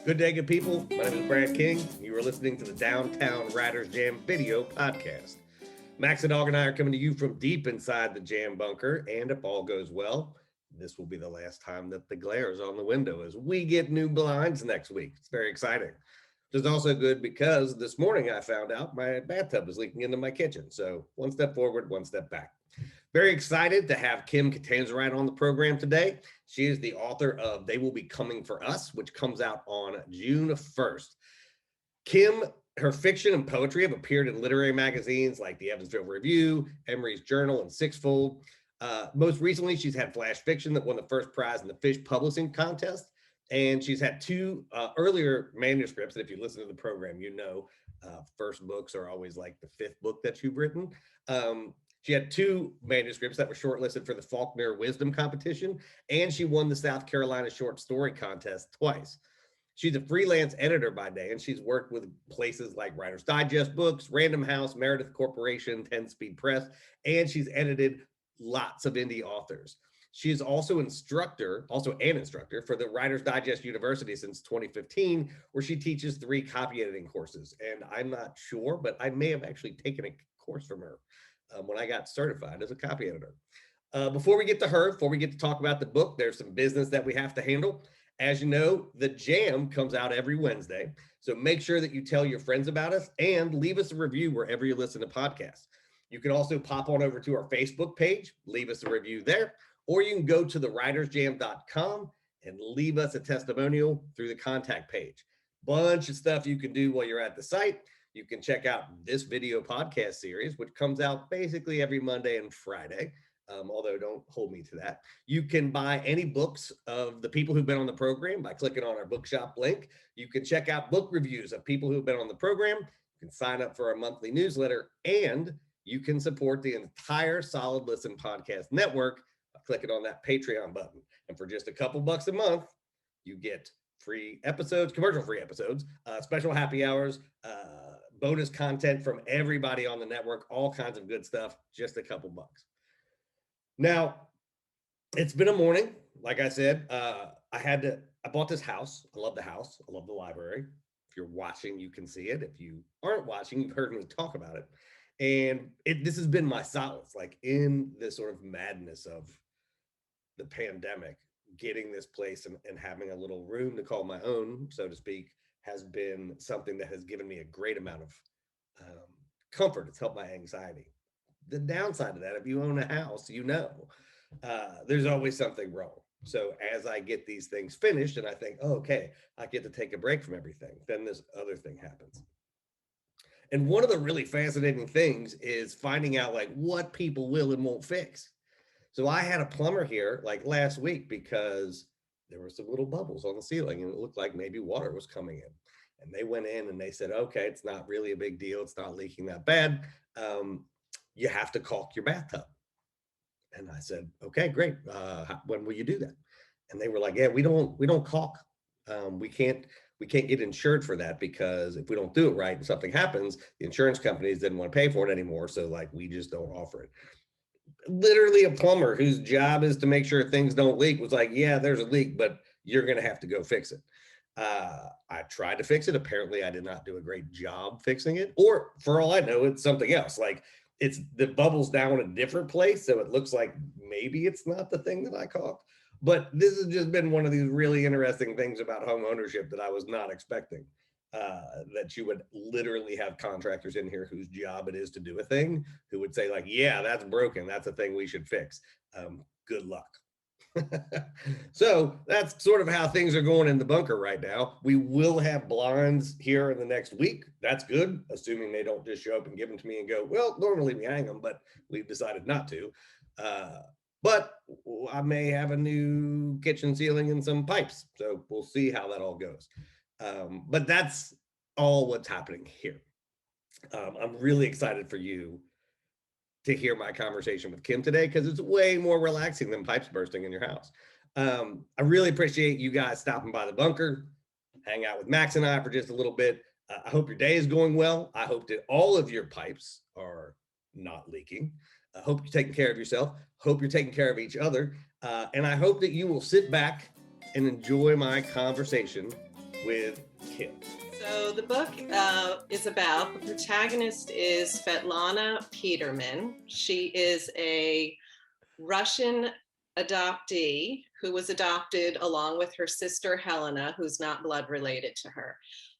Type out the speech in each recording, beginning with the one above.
Good day, good people. My name is Brad King. You are listening to the Downtown Writers Jam video podcast. Max and Dog and I are coming to you from deep inside the jam bunker, and if all goes well, this will be the last time that the glare is on the window as we get new blinds next week. It's very exciting. It's also good because this morning I found out my bathtub is leaking into my kitchen. So one step forward, one step back. Very excited to have Kim Catanzarite on the program today. She is the author of They Will Be Coming for Us, which comes out on June 1st. Kim, her fiction and poetry have appeared in literary magazines like the Evansville Review, Emory's Journal, and Sixfold. Most recently, she's had flash fiction that won the first prize in the Fish Publishing Contest. And she's had two earlier manuscripts that if you listen to the program, you know, first books are always like the fifth book that you've written. She had two manuscripts that were shortlisted for the Faulkner Wisdom Competition, and she won the South Carolina Short Story Contest twice. She's a freelance editor by day, and she's worked with places like Writer's Digest Books, Random House, Meredith Corporation, 10 Speed Press, and she's edited lots of indie authors. She is also an instructor for the Writer's Digest University since 2015, where she teaches 3 copy editing courses. And I'm not sure, but I may have actually taken a course from her when I got certified as a copy editor. Before we get to talk about the book, there's some business that we have to handle. As you know, the Jam comes out every Wednesday. So make sure that you tell your friends about us and leave us a review wherever you listen to podcasts. You can also pop on over to our Facebook page, leave us a review there, or you can go to thewritersjam.com and leave us a testimonial through the contact page. Bunch of stuff you can do while you're at the site. You can check out this video podcast series, which comes out basically every Monday and Friday, although don't hold me to that. You can buy any books of the people who've been on the program by clicking on our bookshop link. You can check out book reviews of people who've been on the program. You can sign up for our monthly newsletter, and you can support the entire Solid Listen podcast network by clicking on that Patreon button. And for just a couple bucks a month, you get free episodes, commercial-free episodes, special happy hours, bonus content from everybody on the network, all kinds of good stuff, just a couple bucks. Now, it's been a morning. Like I said, I bought this house. I love the house. I love the library. If you're watching, you can see it. If you aren't watching, you've heard me talk about it. And this has been my solace, like in this sort of madness of the pandemic, getting this place and having a little room to call my own, so to speak, has been something that has given me a great amount of comfort. It's helped my anxiety. The downside of that, if you own a house, you know, there's always something wrong. So as I get these things finished and I think, oh, okay, I get to take a break from everything, then this other thing happens. And one of the really fascinating things is finding out like what people will and won't fix. So I had a plumber here like last week because there were some little bubbles on the ceiling and it looked like maybe water was coming in. And they went in and they said, okay, it's not really a big deal. It's not leaking that bad. You have to caulk your bathtub. And I said, okay, great. When will you do that? And they were like, yeah, we don't caulk. We can't get insured for that because if we don't do it right and something happens, the insurance companies didn't want to pay for it anymore. So like, we just don't offer it. Literally a plumber whose job is to make sure things don't leak was like, yeah, there's a leak, but you're going to have to go fix it. I tried to fix it. Apparently I did not do a great job fixing it, or for all I know, it's something else. Like it's the bubbles down in a different place. So it looks like maybe it's not the thing that I caulked, but this has just been one of these really interesting things about home ownership that I was not expecting, that you would literally have contractors in here whose job it is to do a thing, who would say like, yeah, that's broken. That's a thing we should fix. Good luck. So that's sort of how things are going in the bunker right now. We will have blinds here in the next week. That's good, assuming they don't just show up and give them to me and go, well, normally we hang them, but we've decided not to. But I may have a new kitchen ceiling and some pipes. So we'll see how that all goes. But that's all what's happening here. I'm really excited for you to hear my conversation with Kim today because it's way more relaxing than pipes bursting in your house. I really appreciate you guys stopping by the bunker, hang out with Max and I for just a little bit. I hope your day is going well. I hope that all of your pipes are not leaking. I hope you're taking care of yourself. Hope you're taking care of each other. And I hope that you will sit back and enjoy my conversation with Kim. So the book is about, the protagonist is Svetlana Peterman. She is a Russian adoptee who was adopted along with her sister Helena, who's not blood related to her,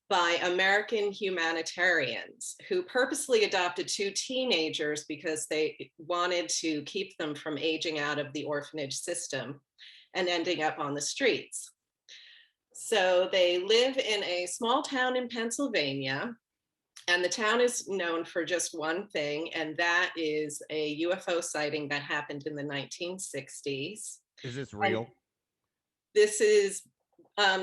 by American humanitarians who purposely adopted two teenagers because they wanted to keep them from aging out of the orphanage system and ending up on the streets. So they live in a small town in Pennsylvania, and the town is known for just one thing, and that is a UFO sighting that happened in the 1960s. Is this real? And this is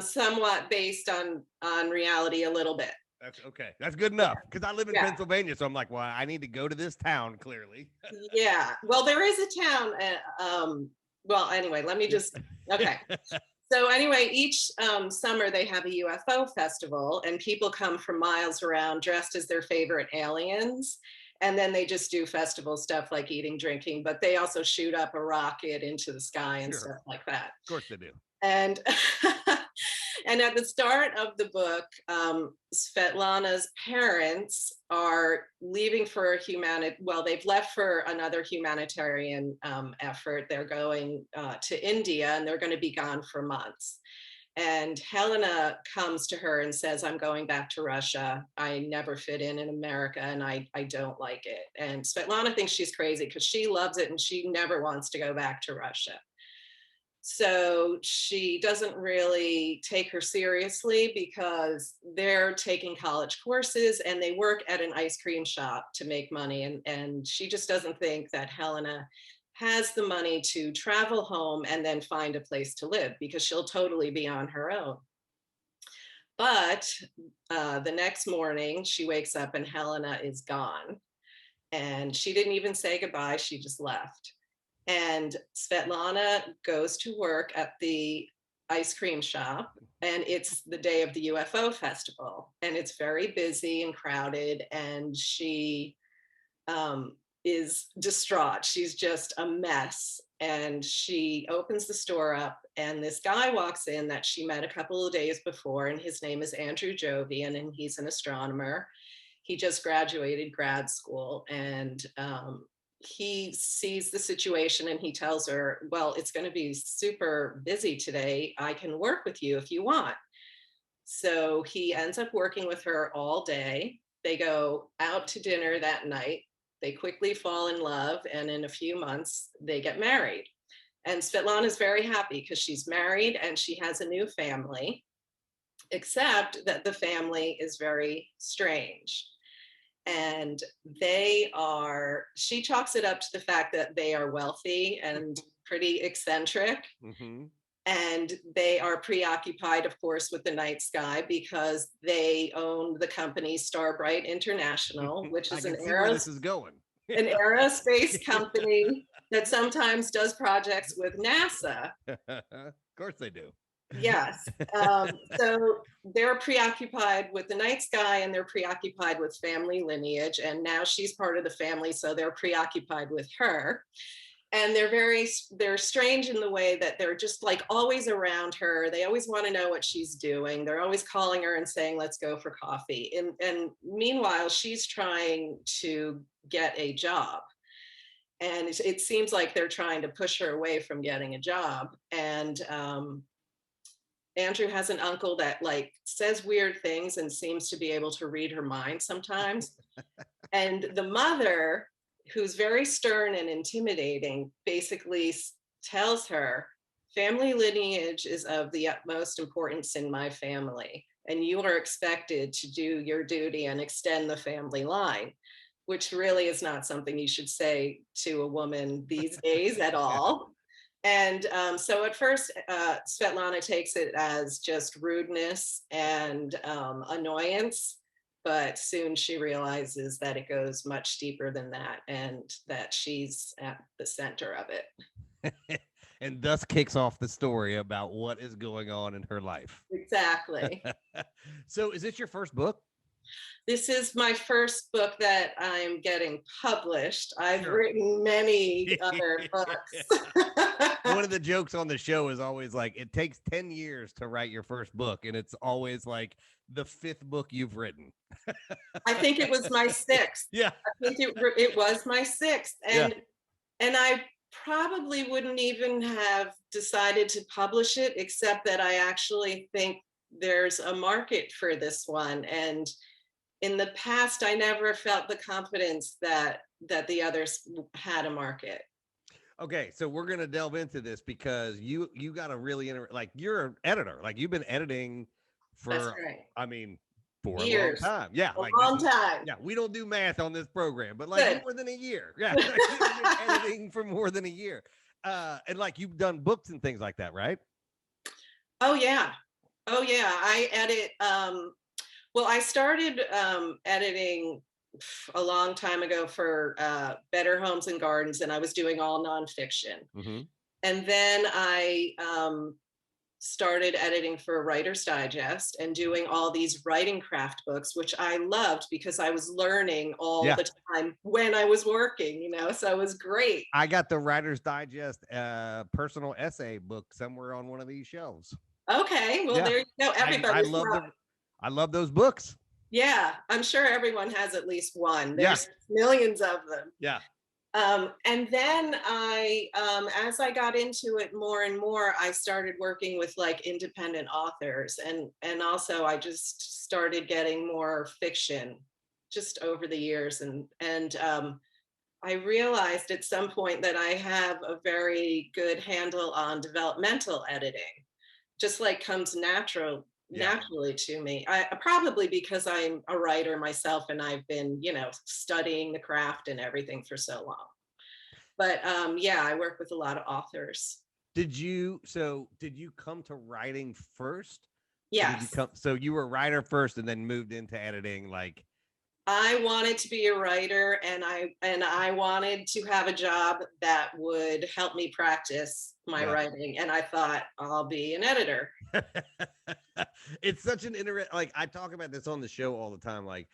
somewhat based on reality a little bit. That's okay. That's good enough, because I live in Pennsylvania, so I'm like, well, I need to go to this town, clearly. Yeah. Well, there is a town. Well, anyway, let me just, okay. So anyway, each summer they have a UFO festival, and people come from miles around dressed as their favorite aliens. And then they just do festival stuff like eating, drinking, but they also shoot up a rocket into the sky and stuff like that. Of course they do. And and at the start of the book, Svetlana's parents are leaving for they've left for another humanitarian effort. They're going to India, and they're going to be gone for months. And Helena comes to her and says, I'm going back to Russia. I never fit in America, and I don't like it. And Svetlana thinks she's crazy because she loves it and she never wants to go back to Russia. So she doesn't really take her seriously because they're taking college courses and they work at an ice cream shop to make money. And she just doesn't think that Helena has the money to travel home and then find a place to live, because she'll totally be on her own. But the next morning she wakes up and Helena is gone. And she didn't even say goodbye, she just left. And Svetlana goes to work at the ice cream shop, and it's the day of the UFO festival, and it's very busy and crowded, and she is distraught. She's just a mess. And she opens the store up, and this guy walks in that she met a couple of days before, and his name is Andrew Jovian, and he's an astronomer. He just graduated grad school, and he sees the situation and he tells her, well, it's going to be super busy today. I can work with you if you want. So he ends up working with her all day. They go out to dinner that night. They quickly fall in love, and in a few months they get married. And Svetlana is very happy because she's married and she has a new family, except that the family is very strange. And she chalks it up to the fact that they are wealthy and pretty eccentric. Mm-hmm. And they are preoccupied, of course, with the night sky because they own the company Starbright International, which is an aerospace company that sometimes does projects with NASA. Of course they do. Yes. So they're preoccupied with the night sky, and they're preoccupied with family lineage. And now she's part of the family, so they're preoccupied with her. And they're strange in the way that they're just like always around her. They always want to know what she's doing. They're always calling her and saying, let's go for coffee. And meanwhile, she's trying to get a job. And it seems like they're trying to push her away from getting a job. And Andrew has an uncle that like says weird things and seems to be able to read her mind sometimes. And the mother, who's very stern and intimidating, basically tells her, family lineage is of the utmost importance in my family, and you are expected to do your duty and extend the family line, which really is not something you should say to a woman these days at all. And so at first, Svetlana takes it as just rudeness and annoyance. But soon she realizes that it goes much deeper than that, and that she's at the center of it. And thus kicks off the story about what is going on in her life. Exactly. So is this your first book? This is my first book that I'm getting published. I've Sure. written many other books. One of the jokes on the show is always like, it takes 10 years to write your first book. And it's always like the 5th book you've written. I think it was my 6th. Yeah. I think it was my 6th. Yeah. And I probably wouldn't even have decided to publish it, except that I actually think there's a market for this one. And in the past, I never felt the confidence that the others had a market. Okay, so we're gonna delve into this because you got a really like you're an editor, like you've been editing for, That's right. I mean, for Years. a long time. Yeah, A like long time. Yeah, we don't do math on this program, but like Good. more than a year. Yeah, like, you've been editing for more than a year, and like you've done books and things like that, right? Oh yeah, I edit. Well, I started editing a long time ago for Better Homes and Gardens, and I was doing all nonfiction. Mm-hmm. And then I started editing for Writer's Digest and doing all these writing craft books, which I loved because I was learning all the time when I was working, you know, so it was great. I got the Writer's Digest personal essay book somewhere on one of these shelves. Okay, well, there you go. Everybody. I love those books. Yeah, I'm sure everyone has at least one. There's millions of them. Yeah. And then I, as I got into it more and more, I started working with like independent authors, and also I just started getting more fiction just over the years, and I realized at some point that I have a very good handle on developmental editing, just like comes naturally to me. I probably because I'm a writer myself and I've been, you know, studying the craft and everything for so long. But yeah, I work with a lot of authors. Did you come to writing first? Yes. So you were a writer first and then moved into editing, like? I wanted to be a writer, and I wanted to have a job that would help me practice my writing, and I thought I'll be an editor. It's such an like I talk about this on the show all the time, like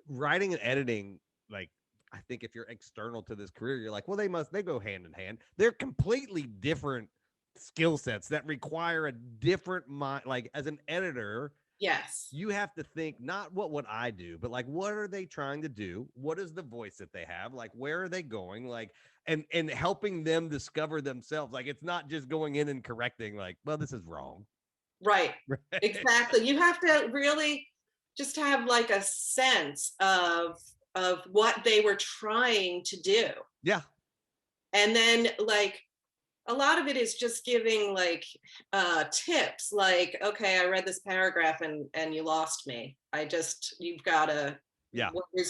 writing and editing, like I think if you're external to this career, you're like, well, they go hand in hand. They're completely different skill sets that require a different mind. Like as an editor, yes, you have to think not what would I do, but like what are they trying to do? What is the voice that they have? Like where are they going? Like and helping them discover themselves. Like it's not just going in and correcting, like, well, this is wrong. Right. Exactly. You have to really just have like a sense of what they were trying to do. Yeah. And then like a lot of it is just giving like tips, like, okay, I read this paragraph and you lost me. You've got to,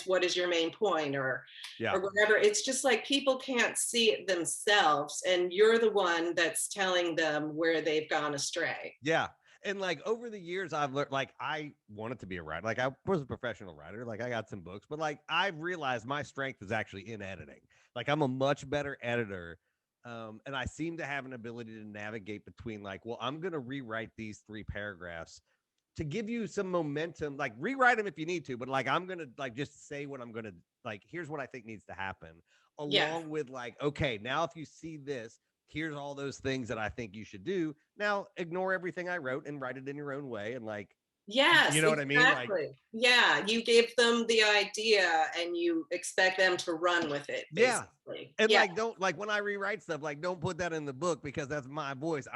what is your main point or whatever. It's just like people can't see it themselves, and you're the one that's telling them where they've gone astray. Yeah. And like over the years, I've learned, like, I wanted to be a writer. Like I was a professional writer. Like I got some books, but like I've realized my strength is actually in editing. Like I'm a much better editor. And I seem to have an ability to navigate between like, well, I'm going to rewrite these 3 paragraphs to give you some momentum, like rewrite them if you need to, but like, I'm going to like, just say what I'm going to like, here's what I think needs to happen along with like, okay, now if you see this, here's all those things that I think you should do. Now ignore everything I wrote and write it in your own way. And like, yes, you know what I mean? Like, yeah, you give them the idea and you expect them to run with it. Basically. And like, don't like when I rewrite stuff, like don't put that in the book because that's my voice.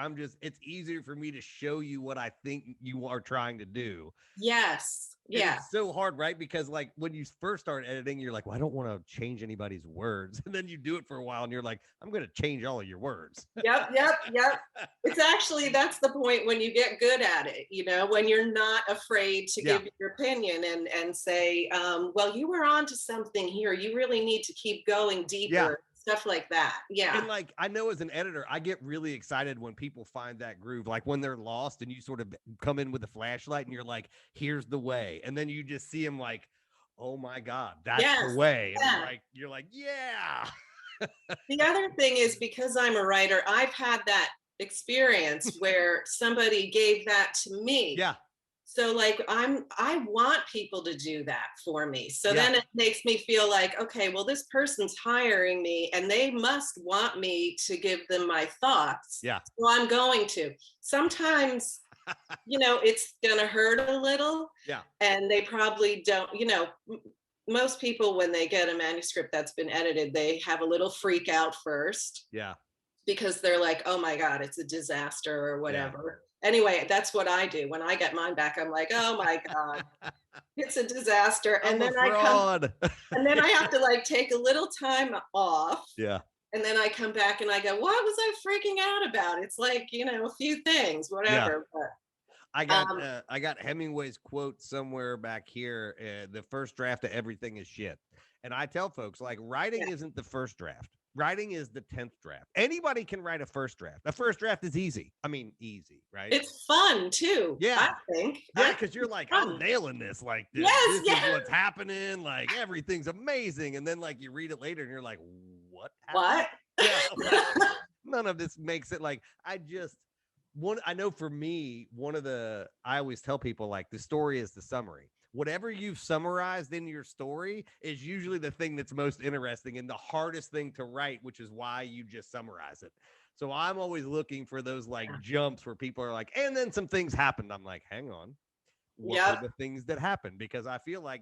It's easier for me to show you what I think you are trying to do. Yes. Yeah. It's so hard, right? Because like when you first start editing, you're like, well, I don't want to change anybody's words. And then you do it for a while and you're like, I'm going to change all of your words. Yep. It's actually, that's the point when you get good at it, you know, when you're not afraid to give your opinion and say, well, you were on to something here. You really need to keep going deeper. Stuff like that. Yeah. And like, I know as an editor, I get really excited when people find that groove, like when they're lost and you sort of come in with a flashlight and you're like, here's the way. And then you just see them like, oh my God, that's the way. And you're like, yeah. The other thing is because I'm a writer, I've had that experience where somebody gave that to me. Yeah. So like I want people to do that for me. So Yeah. then it makes me feel like, okay, well, this person's hiring me and they must want me to give them my thoughts. Yeah. So I'm going to. Sometimes, it's gonna hurt a little. Yeah. And they probably don't, most people when they get a manuscript that's been edited, they have a little freak out first Yeah. because they're like, oh my God, it's a disaster or Yeah. whatever. Anyway, that's what I do. When I get mine back, I'm like, oh my God, it's a disaster. I'm And a then fraud. and then I have to like take a little time off. Yeah. And then I come back and I go, what was I freaking out about? It's like, a few things, whatever. But I got Hemingway's quote somewhere back here. The first draft of everything is shit. And I tell folks, like, writing isn't the first draft. Writing is the 10th draft. Anybody can write a first draft. A first draft is easy. I mean, easy, right? it's fun too. Yeah. I think. Yeah, because you're like, fun. I'm nailing this. Like, this Yes, is what's happening. Like, everything's amazing. And then, like, you read it later and you're like, what happened? What? Yeah, like, none of this makes it. Like, I know for me, I always tell people, like, the story is the summary. Whatever you've summarized in your story is usually the thing that's most interesting and the hardest thing to write, which is why you just summarize it. So I'm always looking for those like jumps where people are like, and then some things happened. I'm like, hang on. What were the things that happened? Because I feel like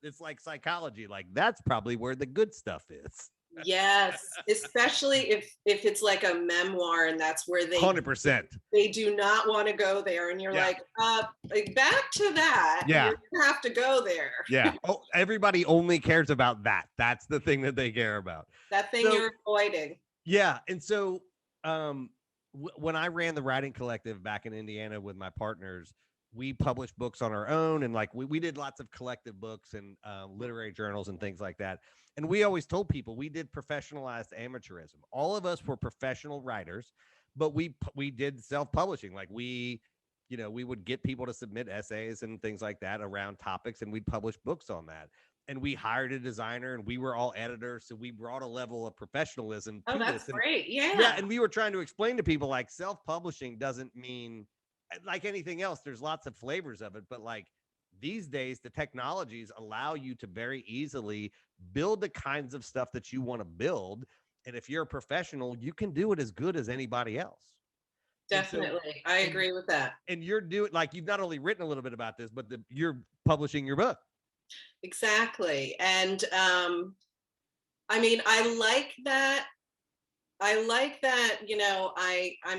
it's like psychology. Like, that's probably where the good stuff is. Yes, especially if it's like a memoir and that's where 100%. They do not want to go there, and you're like back to that. Yeah, you have to go there. Yeah. Oh, everybody only cares about that. That's the thing that they care about. That thing you're avoiding. Yeah, and so when I ran the writing collective back in Indiana with my partners, we published books on our own, and like we did lots of collective books and literary journals and things like that. And we always told people we did professionalized amateurism. All of us were professional writers, but we did self-publishing. Like we would get people to submit essays and things like that around topics, and we'd publish books on that. And we hired a designer, and we were all editors, so we brought a level of professionalism to that's this. great. Yeah, and we were trying to explain to people, like, self-publishing doesn't mean like anything else. There's lots of flavors of it, but like these days, the technologies allow you to very easily build the kinds of stuff that you want to build. And if you're a professional, you can do it as good as anybody else. Definitely. I agree with that. And you're doing, like, you've not only written a little bit about this, but you're publishing your book. Exactly. And I mean, I like that, I'm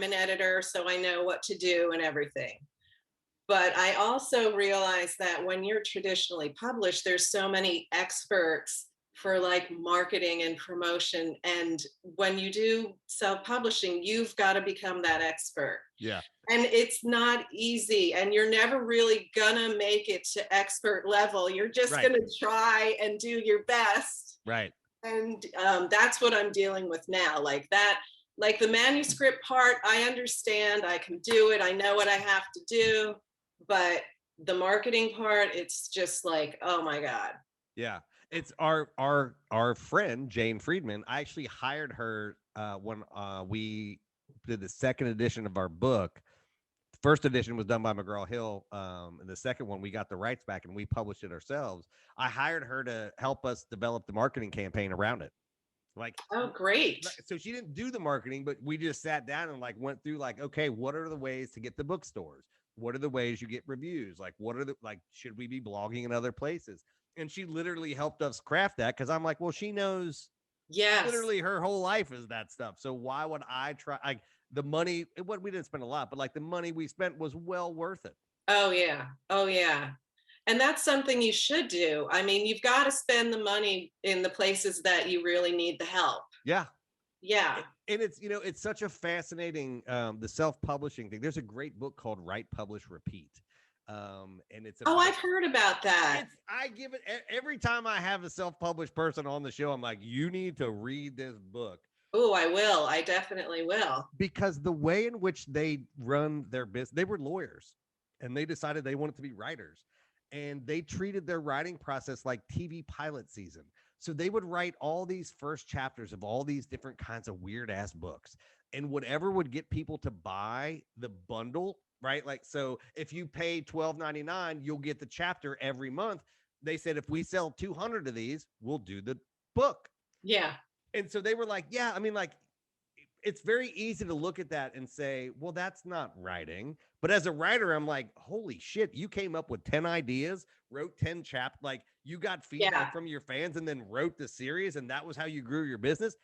an editor, so I know what to do and everything. But I also realize that when you're traditionally published, there's so many experts for like marketing and promotion. And when you do self-publishing, you've got to become that expert. Yeah. And it's not easy. And you're never really gonna make it to expert level. You're just gonna try and do your best. Right. And that's what I'm dealing with now. Like the manuscript part, I understand, I can do it, I know what I have to do. But the marketing part, it's just like, oh my God. Yeah. It's our friend, Jane Friedman. I actually hired her when we did the second edition of our book. The first edition was done by McGraw-Hill. And the second one, we got the rights back and we published it ourselves. I hired her to help us develop the marketing campaign around it. Like, oh, great. So she didn't do the marketing, but we just sat down and like went through like, okay, what are the ways to get the bookstores? What are the ways you get reviews? Like, should we be blogging in other places? And she literally helped us craft that, because I'm like, well, she knows. Yes. Literally her whole life is that stuff. So why would I try? Like, the money, we didn't spend a lot, but like the money we spent was well worth it. Oh yeah. Oh yeah. And that's something you should do. I mean, you've got to spend the money in the places that you really need the help. Yeah. Yeah. And it's, it's such a fascinating, the self-publishing thing. There's a great book called Write, Publish, Repeat. And it's I've heard about that. I give it every time I have a self-published person on the show. I'm like, you need to read this book. Oh, I will. I definitely will. Because the way in which they run their business, they were lawyers and they decided they wanted to be writers, and they treated their writing process like TV pilot season. So they would write all these first chapters of all these different kinds of weird ass books, and whatever would get people to buy the bundle, right? Like, so if you pay $12.99, you'll get the chapter every month. They said, if we sell 200 of these, we'll do the book. Yeah. And so they were like, yeah, I mean, like, it's very easy to look at that and say, well, that's not writing. But as a writer, I'm like, holy shit, you came up with 10 ideas, wrote 10 chapters, like you got feedback from your fans and then wrote the series, and that was how you grew your business.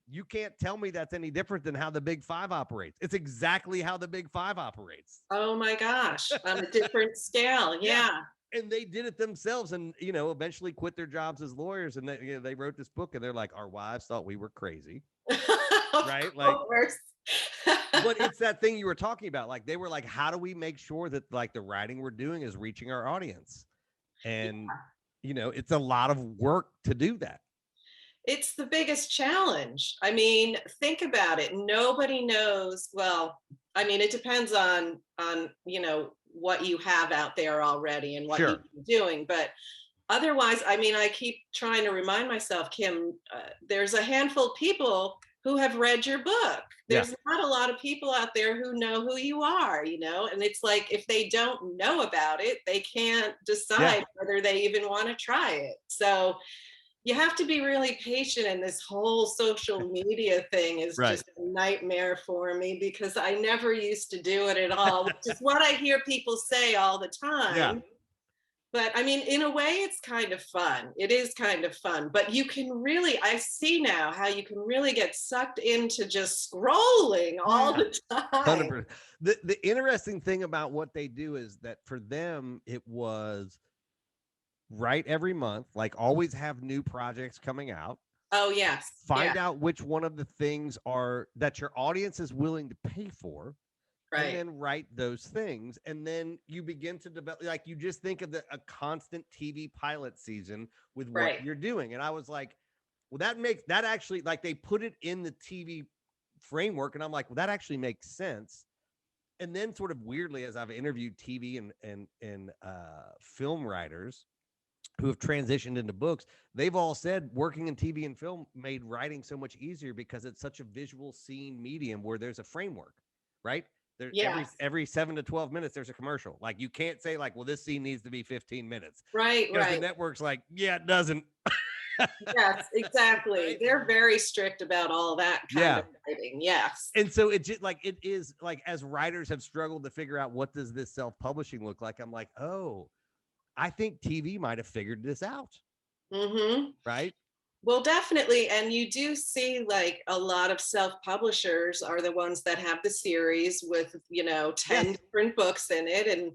You can't tell me that's any different than how the Big Five operates. It's exactly how the Big Five operates. Oh my gosh, on a different scale. Yeah. And they did it themselves, and eventually quit their jobs as lawyers, and they wrote this book, and they're like, our wives thought we were crazy. Right? Like, but it's that thing you were talking about. Like, they were like, how do we make sure that like the writing we're doing is reaching our audience? And it's a lot of work to do that. It's the biggest challenge. I mean, think about it. Nobody knows. Well, I mean, it depends on what you have out there already and what you're doing. But otherwise, I mean, I keep trying to remind myself, Kim, there's a handful of people who have read your book. There's not a lot of people out there who know who you are, and it's like, if they don't know about it, they can't decide whether they even want to try it. So you have to be really patient, and this whole social media thing is just a nightmare for me because I never used to do it at all, which is what I hear people say all the time. Yeah. But I mean, in a way, it's kind of fun. It is kind of fun, but you can really, I see now how you can really get sucked into just scrolling all the time. 100%. The interesting thing about what they do is that for them, it was write every month, like always have new projects coming out. Oh, yes. Find out which one of the things are that your audience is willing to pay for. And then write those things. And then you begin to develop, like, you just think of a constant TV pilot season with what you're doing. And I was like, well, that actually, like, they put it in the TV framework. And I'm like, well, that actually makes sense. And then sort of weirdly, as I've interviewed TV and film writers who have transitioned into books, they've all said working in TV and film made writing so much easier because it's such a visual scene medium where there's a framework, right? There, every 7 to 12 minutes, there's a commercial. Like, you can't say like, well, this scene needs to be 15 minutes. Right. The network's like, yeah, it doesn't. Yes, exactly. They're very strict about all that kind of writing. Yes. And so it just like, it is like, as writers have struggled to figure out what does this self-publishing look like, I'm like, oh, I think TV might have figured this out. Mm-hmm. Right. Well, definitely. And you do see like a lot of self-publishers are the ones that have the series with, 10 different books in it.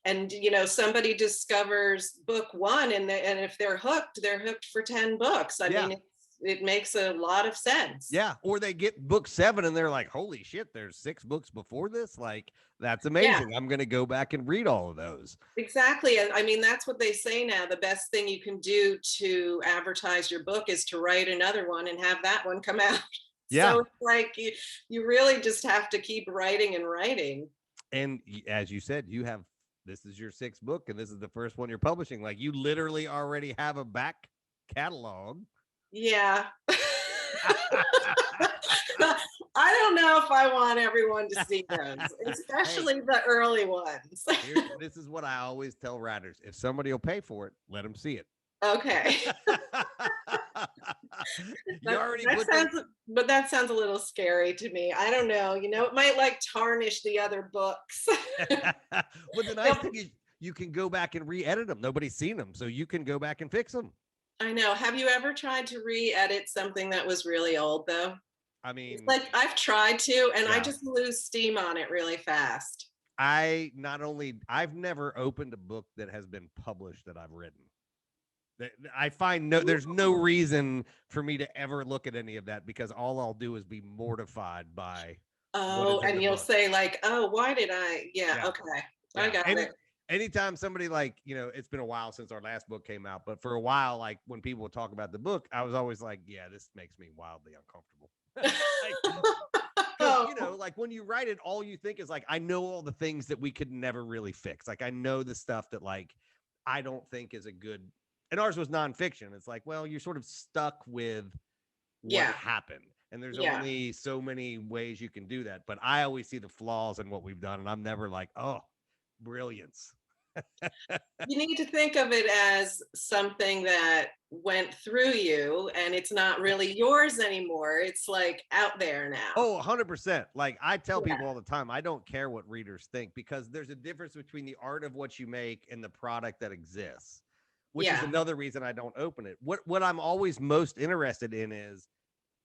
And somebody discovers book one and if they're hooked for 10 books. I mean, it makes a lot of sense. Yeah. Or they get book 7 and they're like, holy shit, there's 6 books before this. Like, that's amazing. I'm going to go back and read all of those. Exactly. And I mean, that's what they say now. The best thing you can do to advertise your book is to write another one and have that one come out. Yeah. So it's like you really just have to keep writing and writing. And as you said, this is your 6th book and this is the first one you're publishing. Like, you literally already have a back catalog. Yeah. I don't know if I want everyone to see those, especially the early ones. This is what I always tell writers. If somebody will pay for it, let them see it. Okay. But that sounds a little scary to me. I don't know. It might like tarnish the other books. Well, the nice thing is you can go back and re-edit them. Nobody's seen them, so you can go back and fix them. I know. Have you ever tried to re-edit something that was really old, though? I mean, like, I've tried to, and I just lose steam on it really fast. I've never opened a book that has been published that I've written. I find there's no reason for me to ever look at any of that because all I'll do is be mortified by. Oh, and you'll say like, oh, why did I? Yeah. Okay. Yeah. I got it. Anytime somebody like, it's been a while since our last book came out, but for a while, like when people would talk about the book, I was always like, yeah, this makes me wildly uncomfortable. Like when you write it, all you think is like, I know all the things that we could never really fix. Like, I know the stuff that like, I don't think is a good, and ours was nonfiction. It's like, well, you're sort of stuck with what happened. And there's Yeah. only so many ways you can do that. But I always see the flaws in what we've done. And I'm never like, oh, brilliance. You need to think of it as something that went through you and it's not really yours anymore. It's like out there now. Oh, 100%. Like I tell Yeah. people all the time, I don't care what readers think because there's a difference between the art of what you make and the product that exists, which is Yeah. another reason I don't open it. What I'm always most interested in is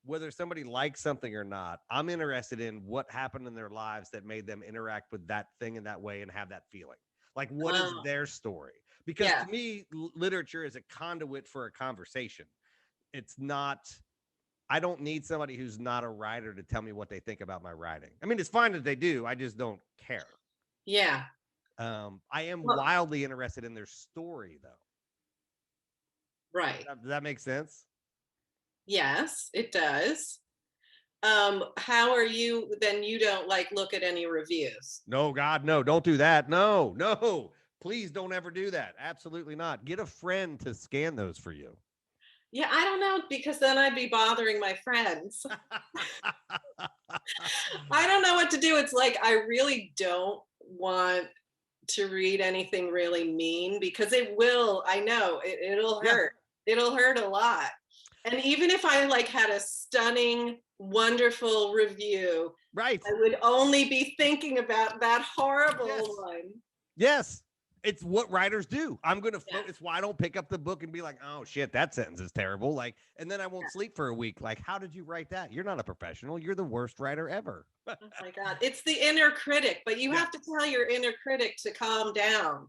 whether somebody likes something or not. I'm interested in what happened in their lives that made them interact with that thing in that way and have that feeling. Like, what is Oh, their story? Because yeah. to me, literature is a conduit for a conversation. It's not, I don't need somebody who's not a writer to tell me what they think about my writing. I mean, it's fine that they do. I just don't care. Yeah. I am Well, wildly interested in their story, though. right. Does that make sense? Yes, it does. How are you then? You don't like look at any reviews? No, God, no, don't do that. No, no, please don't ever do that. Absolutely not. Get a friend to scan those for you. Yeah, I don't know because then I'd be bothering my friends. I don't know what to do. It's like I really don't want to read anything really mean because it will, I know it'll Yeah, hurt. It'll hurt a lot. And even if I like had a stunning, wonderful review, right. I would only be thinking about that horrible Yes. one. Yes. It's what writers do. I'm going to, Yeah. it's why I don't pick up the book and be like, oh shit, that sentence is terrible. Like, and then I won't Yeah. sleep for a week. Like, how did you write that? You're not a professional. You're the worst writer ever. Oh my God. It's the inner critic, but you Yeah. have to tell your inner critic to calm down.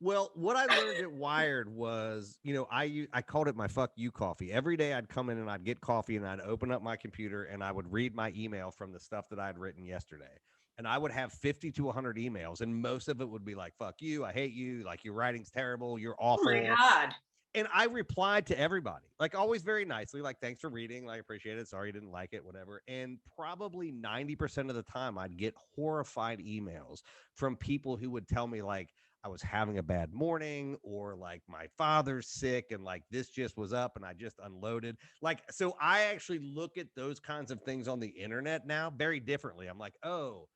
Well, what I learned at Wired was, I called it my fuck you coffee. Every day I'd come in and I'd get coffee and I'd open up my computer and I would read my email from the stuff that I'd written yesterday. And I would have 50 to 100 emails and most of it would be like, fuck you, I hate you, like your writing's terrible, you're Oh my awful. God. And I replied to everybody, like always very nicely, like, thanks for reading, like, appreciate it, sorry you didn't like it, whatever. And probably 90% of the time I'd get horrified emails from people who would tell me like I was having a bad morning or like my father's sick and like this just was up and I just unloaded. Like, so I actually look at those kinds of things on the internet now very differently. I'm like, oh,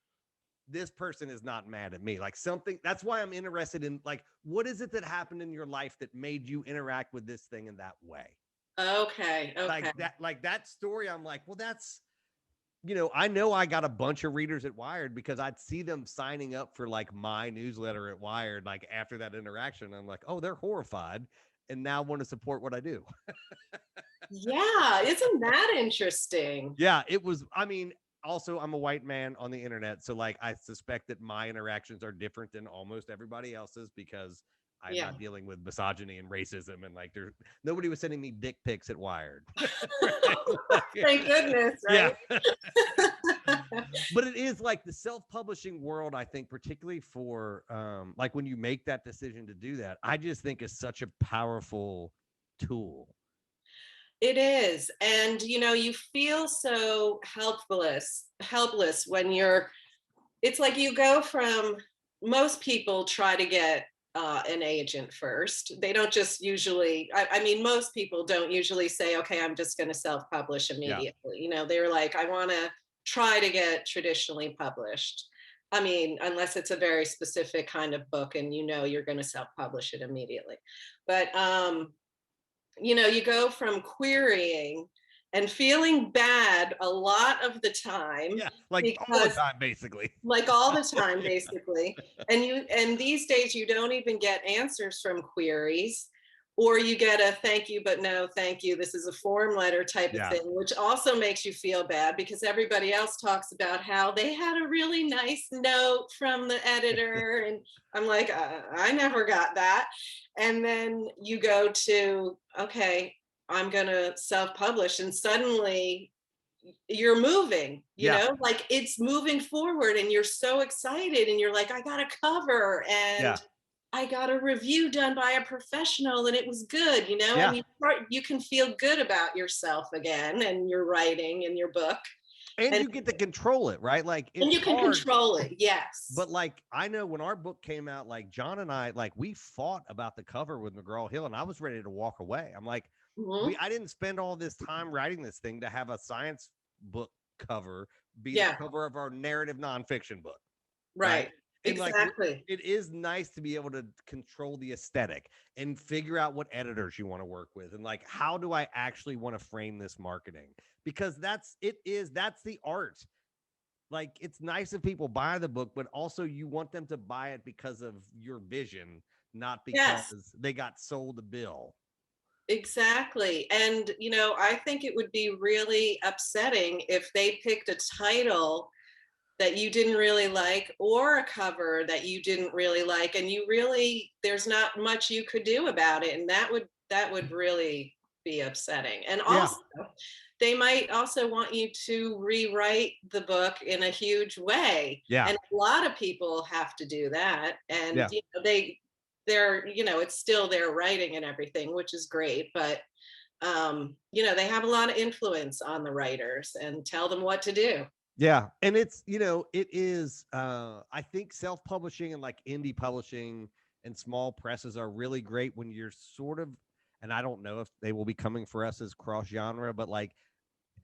this person is not mad at me. Like something, that's why I'm interested in like, what is it that happened in your life that made you interact with this thing in that way? Okay. Okay. Like that story, I'm like, well, that's, I know I got a bunch of readers at Wired because I'd see them signing up for like my newsletter at Wired, like after that interaction. I'm like, oh, they're horrified and now want to support what I do. Yeah. Isn't that interesting? Yeah, it was, I mean, also I'm a white man on the internet. So like, I suspect that my interactions are different than almost everybody else's because I'm Yeah. not dealing with misogyny and racism. And like, nobody was sending me dick pics at Wired. Thank goodness, Yeah. right? But it is like the self-publishing world, I think, particularly for like when you make that decision to do that, I just think is such a powerful tool. It is. And you feel so helpless when it's like you go from, most people try to get an agent first. They don't just usually, I mean, most people don't usually say, okay, I'm just going to self-publish Yeah. immediately. They're like, I want to try to get traditionally published. I mean, unless it's a very specific kind of book and you're going to self-publish it immediately. But you go from querying and feeling bad a lot of the time. Yeah, like all the time, basically. Like all the time, basically. And these days you don't even get answers from queries, or you get a thank you, but no, thank you. This is a form letter type of thing, which also makes you feel bad because everybody else talks about how they had a really nice note from the editor. And I'm like, I never got that. And then you go to, okay, I'm going to self-publish, and suddenly you're moving, like it's moving forward and you're so excited and you're like, I got a cover and I got a review done by a professional and it was good, and you can feel good about yourself again and your writing and your book. And you get to control it, right? Like, and you can control it. Yes. But like, I know when our book came out, like John and I, like we fought about the cover with McGraw-Hill and I was ready to walk away. I'm like, I didn't spend all this time writing this thing to have a science book cover be Yeah. the cover of our narrative nonfiction book. Right. And like Exactly. it is nice to be able to control the aesthetic and figure out what editors you want to work with and like how do I actually want to frame this marketing, because that's the art. Like it's nice if people buy the book, but also you want them to buy it because of your vision, not because Yes. they got sold a bill. Exactly. And, I think it would be really upsetting if they picked a title that you didn't really like or a cover that you didn't really like, and there's not much you could do about it. And that would really be upsetting. And Yeah. also, they might also want you to rewrite the book in a huge way. Yeah. And a lot of people have to do that. And Yeah. it's still their writing and everything, which is great, but they have a lot of influence on the writers and tell them what to do. Yeah. And it's, it is, I think self-publishing and like indie publishing and small presses are really great when you're sort of, and I don't know if they will be coming for us as cross genre, but like,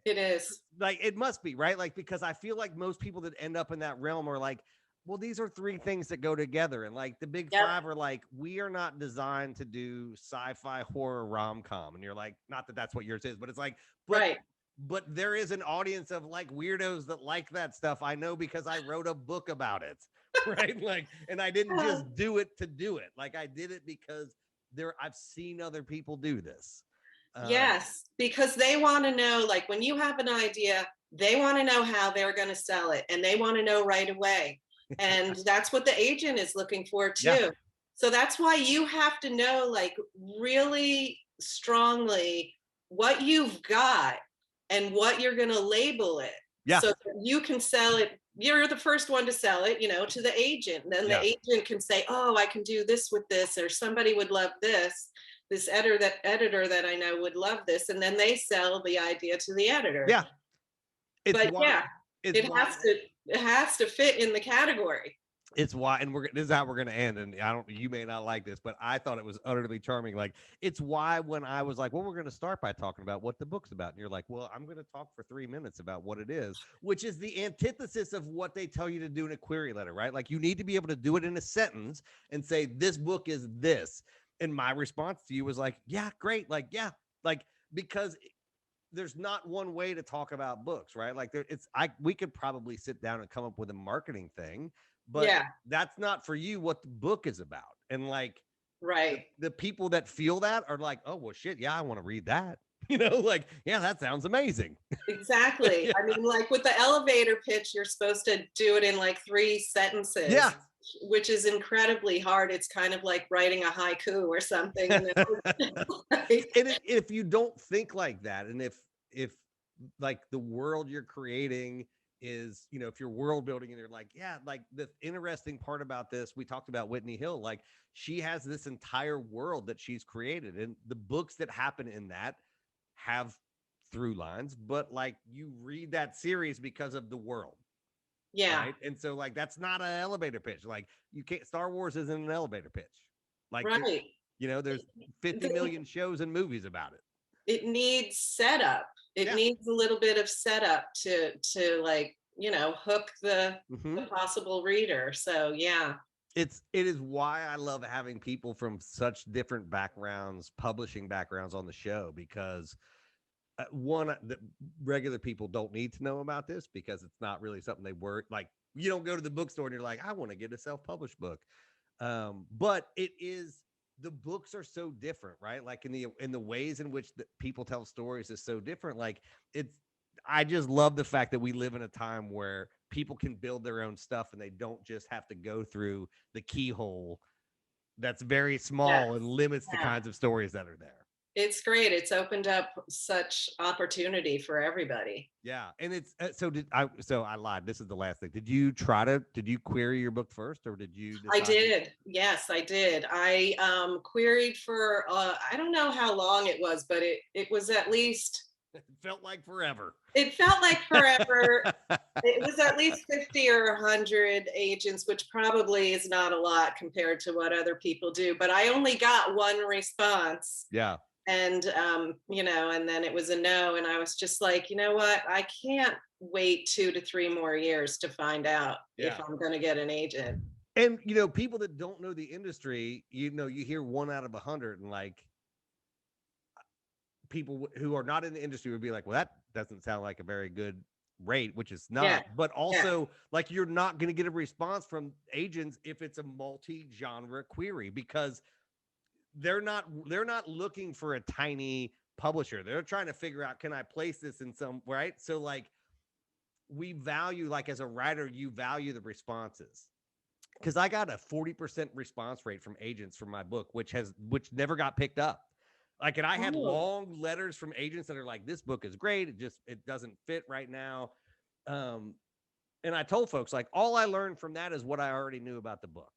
It is. like it must be, right? Like, because I feel like most people that end up in that realm are like, well, these are three things that go together. And like the big Yep. five are like, we are not designed to do sci-fi horror rom-com. And you're like, not that that's what yours is, but it's like, Right. but there is an audience of like weirdos that like that stuff. I know because I wrote a book about it. Right. Like, and I didn't just do it to do it. Like I did it because I've seen other people do this. Yes, because they want to know, like when you have an idea, they want to know how they're going to sell it and they want to know right away. And that's what the agent is looking for too. Yeah. So that's why you have to know like really strongly what you've got and what you're going to label it. Yeah. So that you can sell it. You're the first one to sell it, to the agent. And then Yeah. the agent can say, oh, I can do this with this, or somebody would love this. This editor that I know would love this, and then they sell the idea to the editor. Yeah. It has to fit in the category. It's why, and this is how we're gonna end. And you may not like this, but I thought it was utterly charming. Like it's why when I was like, well, we're gonna start by talking about what the book's about, and you're like, well, I'm gonna talk for 3 minutes about what it is, which is the antithesis of what they tell you to do in a query letter, right? Like you need to be able to do it in a sentence and say this book is this. And my response to you was like, yeah, great. Like, yeah, like, because there's not one way to talk about books, right? Like we could probably sit down and come up with a marketing thing, but that's not for you what the book is about. And like, right. The people that feel that are like, oh, well, shit. Yeah. I want to read that. Like, yeah, that sounds amazing. Exactly. Yeah. I mean, like with the elevator pitch, you're supposed to do it in like 3 sentences. Yeah. Which is incredibly hard. It's kind of like writing a haiku or something. And if you don't think like that, and if like the world you're creating is, if you're world building and you're like, yeah, like the interesting part about this, we talked about Whitney Hill, like she has this entire world that she's created, and the books that happen in that have through lines, but like you read that series because of the world. Yeah. Right. And so like that's not an elevator pitch. Like you can't, Star Wars isn't an elevator pitch. Like right. There's 50 million shows and movies about it. It needs setup. It needs a little bit of setup to like, hook the possible reader. So yeah. It is why I love having people from such different backgrounds, publishing backgrounds on the show, because one, the regular people don't need to know about this because it's not really something they work like. You don't go to the bookstore and you're like, I want to get a self-published book. But it is, the books are so different, right? Like in the ways in which the people tell stories is so different. Like I just love the fact that we live in a time where people can build their own stuff and they don't just have to go through the keyhole that's very small and limits the kinds of stories that are there. It's great. It's opened up such opportunity for everybody. Yeah. And it's so I lied. This is the last thing. Did you query your book first, or did you I did. Yes, I did. I queried for I don't know how long it was, but it was at least it felt like forever. It felt like forever. It was at least 50 or 100 agents, which probably is not a lot compared to what other people do, but I only got one response. Yeah. And, and then it was a no. And I was just like, you know what? I can't wait 2 to 3 more years to find out if I'm going to get an agent. And, people that don't know the industry, you hear 1 out of 100, and like people who are not in the industry would be like, well, that doesn't sound like a very good rate, which is not. Yeah. But also, like, you're not going to get a response from agents if it's a multi-genre query, because they're not looking for a tiny publisher. They're trying to figure out, can I place this in some, right? So like, we value, like, as a writer, you value the responses. Because I got a 40% response rate from agents for my book, which never got picked up. Like, and I had long letters from agents that are like, this book is great, it doesn't fit right now. And I told folks, like, all I learned from that is what I already knew about the book,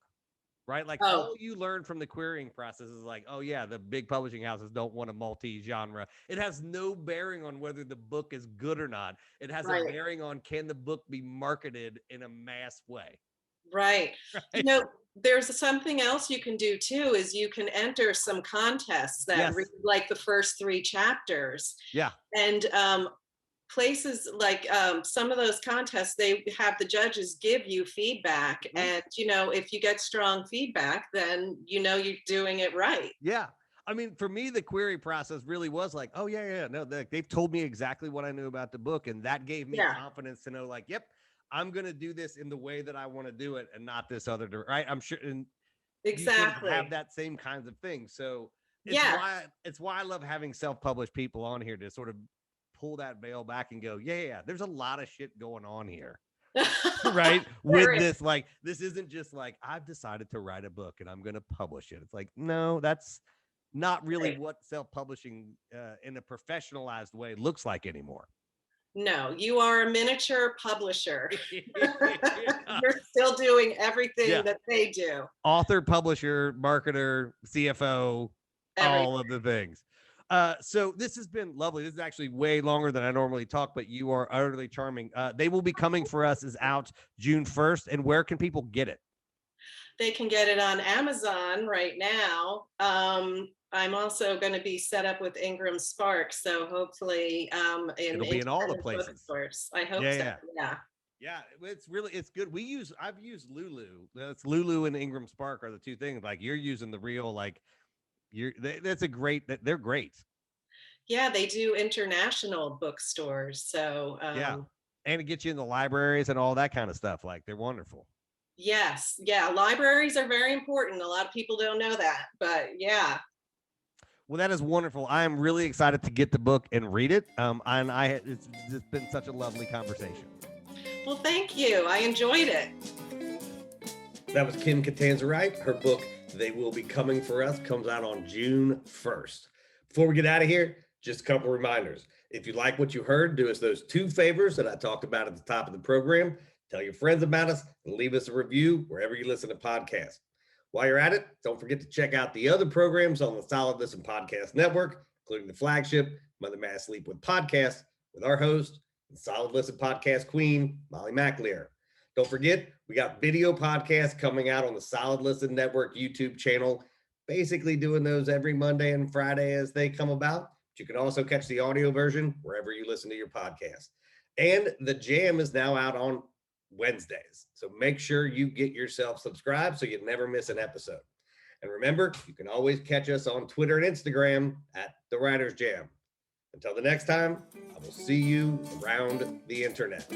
right? Like, all you learn from the querying process is like, oh yeah, the big publishing houses don't want a multi-genre. It has no bearing on whether the book is good or not. It has a bearing on, can the book be marketed in a mass way? Right. There's something else you can do too, is you can enter some contests that read like the first 3 chapters. Yeah. And places like some of those contests, they have the judges give you feedback. And, if you get strong feedback, then you're doing it right. Yeah. I mean, for me, the query process really was like, oh yeah. No, they've told me exactly what I knew about the book. And that gave me confidence to know, like, yep, I'm going to do this in the way that I want to do it and not this other, right? I'm sure. And exactly. you have that same kinds of things. So it's why I love having self-published people on here to sort of pull that veil back and go, yeah, there's a lot of shit going on here. Right? With this, like, this isn't just like, I've decided to write a book and I'm going to publish it. It's like, no, that's not really what self-publishing in a professionalized way looks like anymore. No, you are a miniature publisher. You're still doing everything that they do. Author, publisher, marketer, CFO, all of the things. So this has been lovely. This is actually way longer than I normally talk, but you are utterly charming. They Will Be Coming for Us is out June 1st. And where can people get it? They can get it on Amazon right now. I'm also going to be set up with Ingram Spark, so hopefully it'll be in all the places. I hope so. Yeah, it's good. I've used Lulu. That's Lulu and Ingram Spark are the 2 things. Like, you're using the real, like, they're great. Yeah, they do international bookstores. So and it gets you in the libraries and all that kind of stuff. Like, they're wonderful. Yes. Yeah. Libraries are very important. A lot of people don't know that, but yeah. Well, that is wonderful. I am really excited to get the book and read it. It's just been such a lovely conversation. Well, thank you. I enjoyed it. That was Kim Catanzarite. Her book, They Will Be Coming for Us, comes out on June 1st. Before we get out of here, just a couple reminders. If you like what you heard, do us those 2 favors that I talked about at the top of the program. Tell your friends about us and leave us a review wherever you listen to podcasts. While you're at it, don't forget to check out the other programs on the Solid Listen Podcast Network, including the flagship Mother Mass Sleep With podcast with our host and Solid Listen Podcast Queen, Molly McAleer. Don't forget, we got video podcasts coming out on the Solid Listen Network YouTube channel, basically doing those every Monday and Friday as they come about. But you can also catch the audio version wherever you listen to your podcast. And the Jam is now out on Wednesdays. So make sure you get yourself subscribed so you never miss an episode. And remember, you can always catch us on Twitter and Instagram at The Writers Jam. Until the next time, I will see you around the internet.